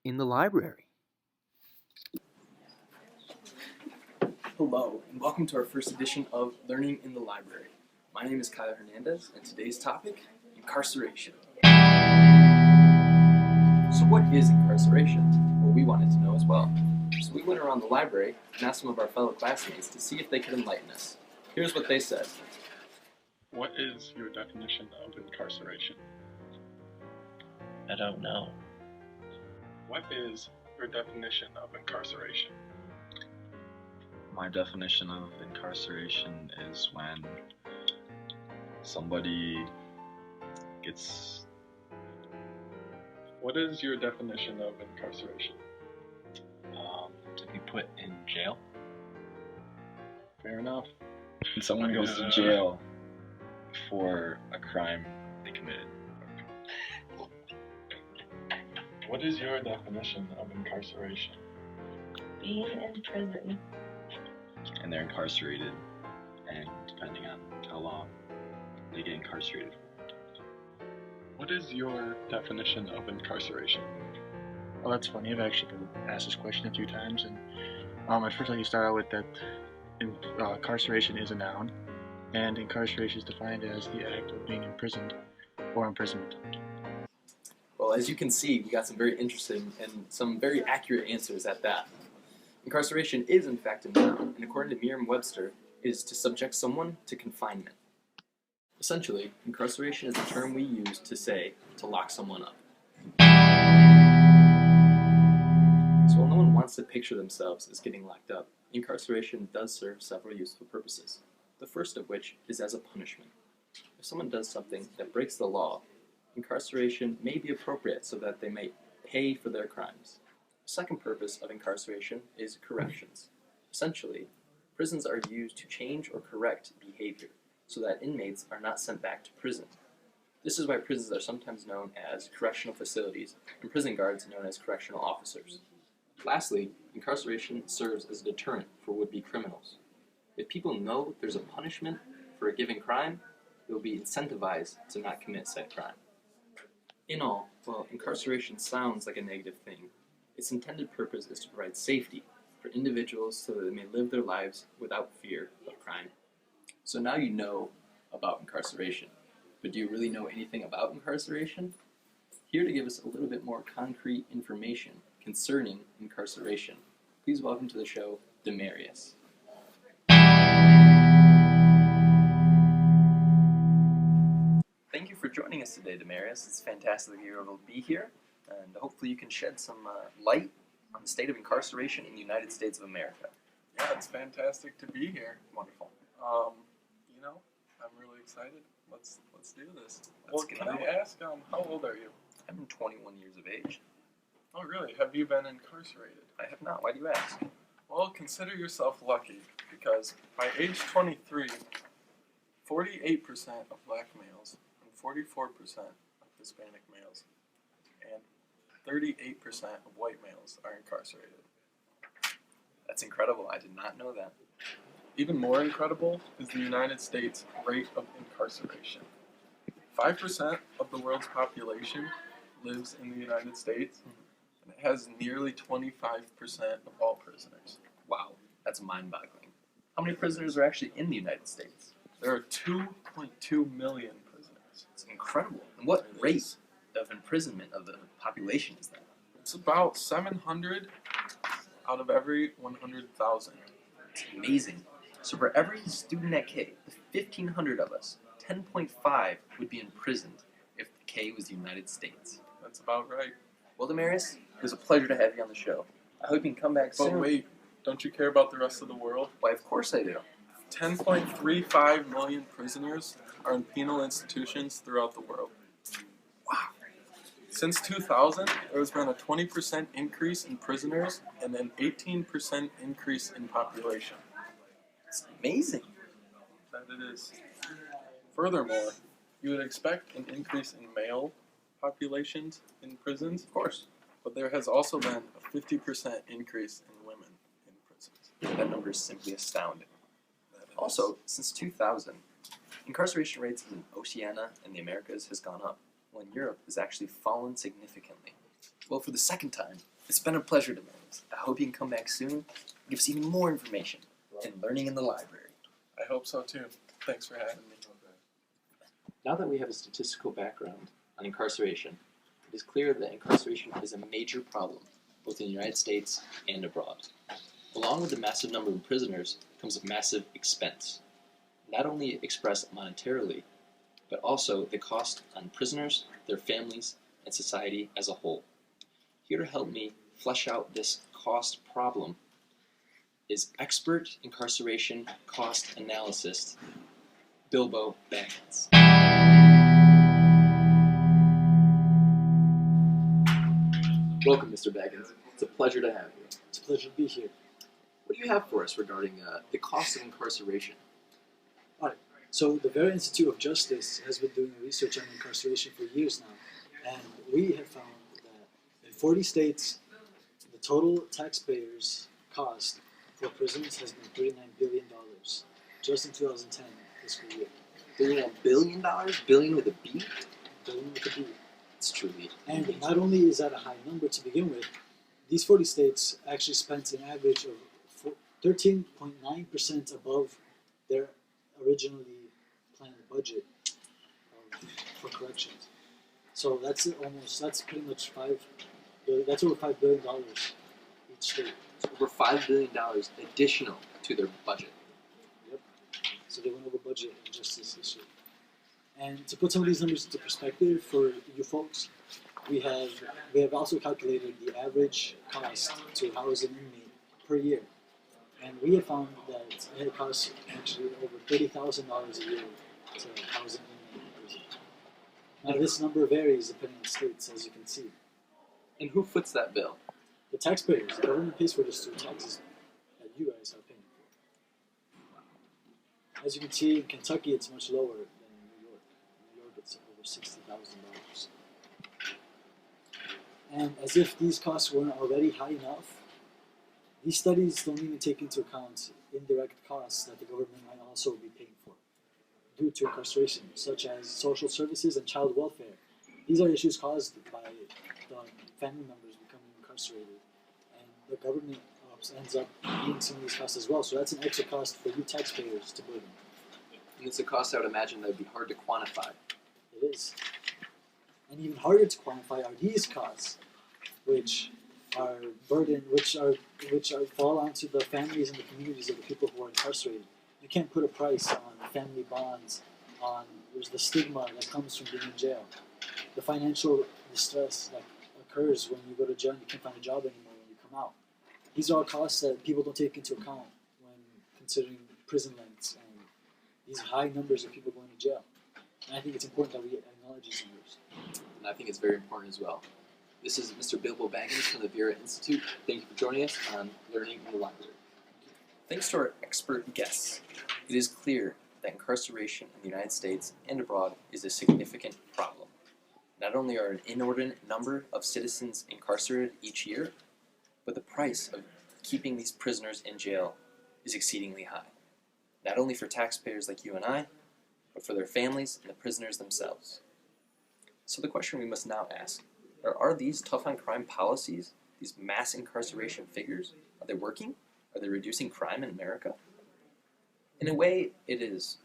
in the library. Hello, and welcome to our first edition of Learning in the Library. My name is Kyle Hernandez, and today's topic, incarceration. So what is incarceration? Well, we wanted to know as well. So we went around the library and asked some of our fellow classmates to see if they could enlighten us. Here's what they said. What is your definition of incarceration? I don't know. What is your definition of incarceration? My definition of incarceration is when somebody gets... What is your definition of incarceration? To be put in jail? Fair enough. When someone goes to jail for a crime they committed. What is your definition of incarceration? Being in prison. And they're incarcerated, and depending on how long they get incarcerated. What is your definition of incarceration? Well, that's funny. I've actually been asked this question a few times, and I first like to start out with that incarceration is a noun, and incarceration is defined as the act of being imprisoned or imprisonment. Well, as you can see, we got some very interesting and some very accurate answers at that. Incarceration is in fact a noun, and according to Merriam-Webster, is to subject someone to confinement. Essentially, incarceration is a term we use to say to lock someone up. So while no one wants to picture themselves as getting locked up, incarceration does serve several useful purposes, the first of which is as a punishment. If someone does something that breaks the law, incarceration may be appropriate so that they may pay for their crimes. The second purpose of incarceration is corrections. Essentially, prisons are used to change or correct behavior so that inmates are not sent back to prison. This is why prisons are sometimes known as correctional facilities and prison guards known as correctional officers. Lastly, incarceration serves as a deterrent for would-be criminals. If people know there's a punishment for a given crime, they will be incentivized to not commit said crime. In all, while incarceration sounds like a negative thing, its intended purpose is to provide safety for individuals so that they may live their lives without fear of crime. So now you know about incarceration, but do you really know anything about incarceration? Here to give us a little bit more concrete information concerning incarceration, please welcome to the show, Demarius. Thank you for joining us today, Demarius. It's fantastic that you're able to be here, and hopefully you can shed some light on the state of incarceration in the United States of America. Yeah, it's fantastic to be here. Wonderful. I'm really excited. Let's do this. Let's get can I going. ask, how old are you? I'm 21 years of age. Oh, really? Have you been incarcerated? I have not. Why do you ask? Well, consider yourself lucky, because by age 23, 48% of black males and 44% of Hispanic males and 38% of white males are incarcerated. That's incredible. I did not know that. Even more incredible is the United States rate of incarceration. 5% of the world's population lives in the United States, and it has nearly 25% of all prisoners. Wow, that's mind-boggling. How many prisoners are actually in the United States? There are 2.2 million prisoners. It's incredible. And what rate of imprisonment of the population is that? It's about 700 out of every 100,000. It's amazing. So for every student at K, the 1,500 of us, 10.5 would be imprisoned if the K was the United States. That's about right. Well, Demarius, it was a pleasure to have you on the show. I hope you can come back soon. But wait, don't you care about the rest of the world? Why, of course I do. 10.35 million prisoners are in penal institutions throughout the world. Wow. Since 2000, there has been a 20% increase in prisoners and an 18% increase in population. It's amazing. That it is. Furthermore, you would expect an increase in male populations in prisons, Of course. but there has also been a 50% increase in women in prisons. That number is simply astounding. That it Also, since 2000, incarceration rates in Oceania and the Americas has gone up, while in Europe has actually fallen significantly. Well, for the second time, It's been a pleasure, Demons. I hope you can come back soon, give us even more information and learning in the library. I hope so too. Thanks for having me. Now that we have a statistical background on incarceration, it is clear that incarceration is a major problem, both in the United States and abroad. Along with the massive number of prisoners comes a massive expense, not only expressed monetarily, but also the cost on prisoners, their families, and society as a whole. Here to help me flesh out this cost problem is expert incarceration cost analyst Bilbo Baggins. Welcome, Mr. Baggins. It's a pleasure to have you. It's a pleasure to be here. What do you have for us regarding the cost of incarceration? So the Vera Institute of Justice has been doing research on incarceration for years now, and we have found that in 40 states, the total taxpayers' cost for prisons has been $39 billion just in 2010 fiscal year. $39 billion? Billion with a B? Billion with a B. It's truly And amazing. not only is that a high number to begin with, these 40 states actually spent an average of 13.9% above their originally planned budget for corrections. So that's pretty much that's over $5 billion each state. Over $5 billion additional to their budget. Yep. So they went over budget in justice this year. And to put some of these numbers into perspective for you folks, we have also calculated the average cost to house an inmate per year. And we have found that it costs actually over $30,000 a year to house an inmate in prison. Now this number varies depending on states, as you can see. And who foots that bill? The taxpayers, the government pays for this through taxes that you guys are paying for. As you can see, in Kentucky it's much lower than in New York. In New York it's over $60,000. And as if these costs weren't already high enough, these studies don't even take into account indirect costs that the government might also be paying for due to incarceration, such as social services and child welfare. These are issues caused by the family members becoming incarcerated, and the government ends up paying some of these costs as well. So that's an extra cost for you taxpayers to burden. And it's a cost I would imagine that would be hard to quantify. It is. And even harder to quantify are these costs, which are burden, which fall onto the families and the communities of the people who are incarcerated. You can't put a price on family bonds, there's the stigma that comes from being in jail, the financial distress that occurs when you go to jail and you can't find a job anymore when you come out. These are all costs that people don't take into account when considering prison lengths and these high numbers of people going to jail. And I think it's important that we acknowledge these numbers. And I think it's very important as well. This is Mr. Bilbo Baggins from the Vera Institute. Thank you for joining us on Learning in the Library. Thanks to our expert guests, it is clear that incarceration in the United States and abroad is a significant problem. Not only are an inordinate number of citizens incarcerated each year, but the price of keeping these prisoners in jail is exceedingly high. Not only for taxpayers like you and I, but for their families and the prisoners themselves. So the question we must now ask, are these tough on crime policies, these mass incarceration figures, are they working? Are they reducing crime in America? In a way, it is.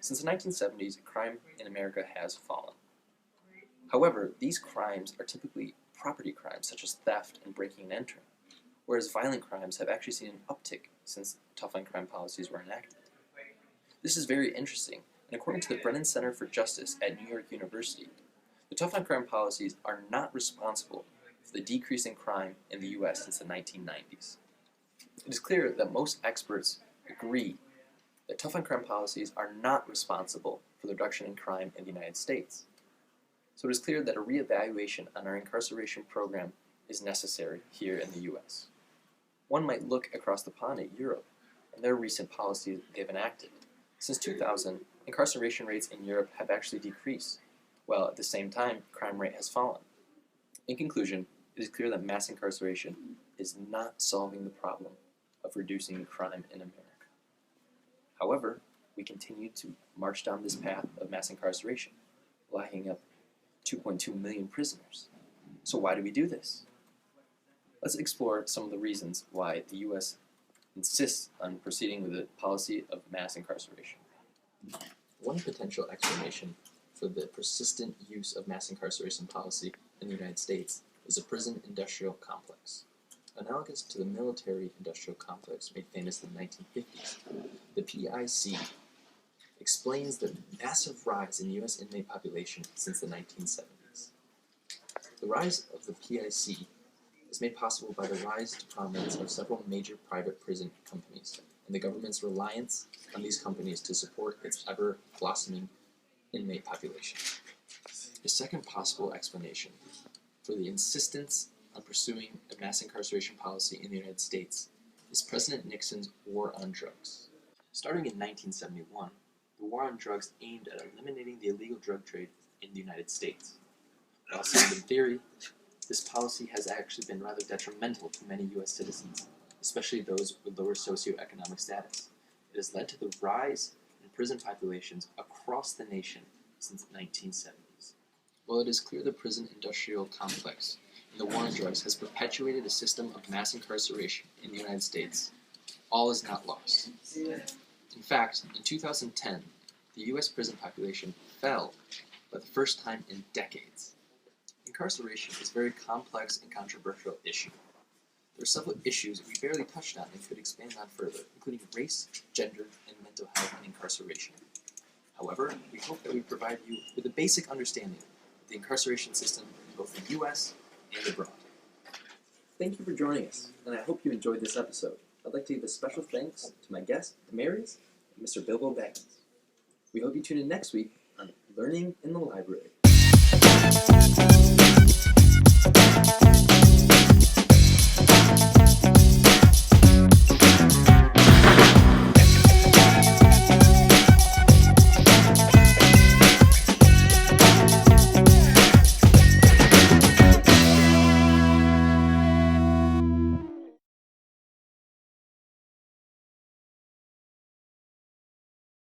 Since the 1970s, crime in America has fallen. However, these crimes are typically property crimes, such as theft and breaking and entering, whereas violent crimes have actually seen an uptick since tough on crime policies were enacted. This is very interesting, and according to the Brennan Center for Justice at New York University, the tough on crime policies are not responsible for the decrease in crime in the U.S. since the 1990s. It is clear that most experts agree that tough on crime policies are not responsible for the reduction in crime in the United States. So it is clear that a reevaluation on our incarceration program is necessary here in the U.S. One might look across the pond at Europe and their recent policies they've enacted. Since 2000, incarceration rates in Europe have actually decreased, while at the same time, crime rate has fallen. In conclusion, it is clear that mass incarceration is not solving the problem of reducing crime in America. However, we continue to march down this path of mass incarceration, locking up 2.2 million prisoners. So why do we do this? Let's explore some of the reasons why the U.S. insists on proceeding with a policy of mass incarceration. One potential explanation for the persistent use of mass incarceration policy in the United States is a prison industrial complex. Analogous to the military industrial complex made famous in the 1950s, the PIC explains the massive rise in U.S. inmate population since the 1970s. The rise of the PIC is made possible by the rise to prominence of several major private prison companies and the government's reliance on these companies to support its ever-blossoming inmate population. The second possible explanation for the insistence on pursuing a mass incarceration policy in the United States is President Nixon's war on drugs. Starting in 1971, the war on drugs aimed at eliminating the illegal drug trade in the United States. While sound in theory, this policy has actually been rather detrimental to many U.S. citizens, especially those with lower socioeconomic status. It has led to the rise in prison populations across the nation since the 1970s. While it is clear the prison industrial complex and the war on drugs has perpetuated a system of mass incarceration in the United States, all is not lost. In fact, in 2010, the U.S. prison population fell for the first time in decades. Incarceration is a very complex and controversial issue. There are several issues we barely touched on and could expand on further, including race, gender, and mental health and incarceration. However, we hope that we provide you with a basic understanding of the incarceration system in both the U.S. and abroad. Thank you for joining us, and I hope you enjoyed this episode. I'd like to give a special thanks to my guest, the Marys, and Mr. Bilbo Baggins. We hope you tune in next week on Learning in the Library.